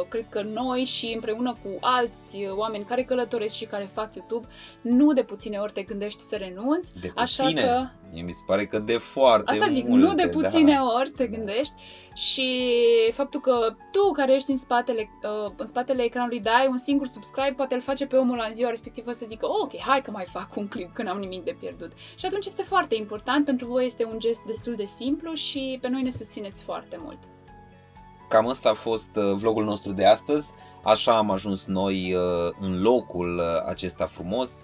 cred că noi și împreună cu alți oameni care călătoresc și care fac YouTube, nu de puține ori te gândești să renunți. De Așa puține? că... Mie mi se pare că de foarte Asta zic, multe, nu de puține da. ori te gândești și faptul că tu care ești în spatele ecranului dai un singur subscribe, poate îl face pe omul în ziua respectivă să zică ok, hai că mai fac un clip, că n-am nimic de pierdut. Și atunci este foarte important, pentru voi este un gest destul de simplu și pe noi ne susțineți foarte mult. Cam ăsta a fost vlogul nostru de astăzi, așa am ajuns noi în locul acesta frumos.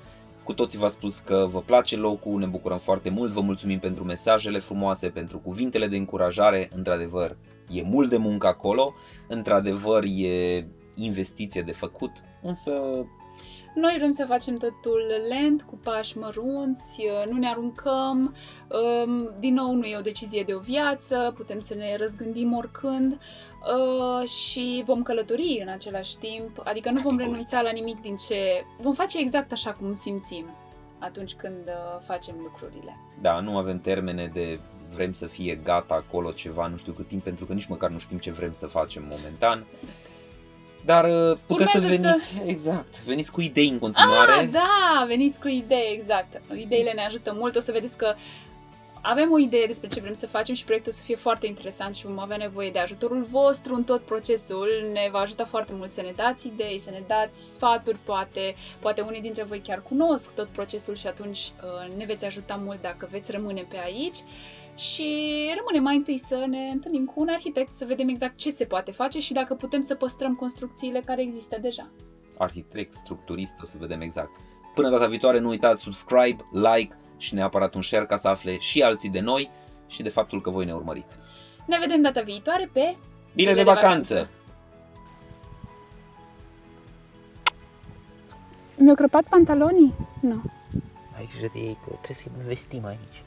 Cu toții v-a spus că vă place locul, ne bucurăm foarte mult, vă mulțumim pentru mesajele frumoase, pentru cuvintele de încurajare. Într-adevăr, e mult de muncă acolo, într-adevăr e investiție de făcut, însă Noi vrem să facem totul lent, cu pași mărunți, nu ne aruncăm, din nou nu e o decizie de o viață, putem să ne răzgândim oricând și vom călători în același timp, adică nu vom renunța la nimic din ce... Vom face exact așa cum simțim atunci când facem lucrurile. da, nu avem termene de vrem să fie gata acolo ceva, nu știu cât timp, pentru că nici măcar nu știm ce vrem să facem momentan. Dar puteți să veniți, exact, veniți cu idei în continuare. Da, veniți cu idei, exact. Ideile ne ajută mult, o să vedeți că avem o idee despre ce vrem să facem și proiectul o să fie foarte interesant și vom avea nevoie de ajutorul vostru în tot procesul. Ne va ajuta foarte mult să ne dați idei, să ne dați sfaturi, poate unii dintre voi chiar cunosc tot procesul și atunci ne veți ajuta mult dacă veți rămâne pe aici. și rămâne mai întâi să ne întâlnim cu un arhitect, să vedem exact ce se poate face și dacă putem să păstrăm construcțiile care există deja. Arhitect, structurist, o să vedem exact. Până data viitoare, nu uitați subscribe, like și neapărat un share ca să afle și alții de noi și de faptul că voi ne urmăriți. Ne vedem data viitoare pe Bine de vacanță! Mi-au crăpat pantalonii? Nu. Ai grijă de ei că trebuie să investim aici.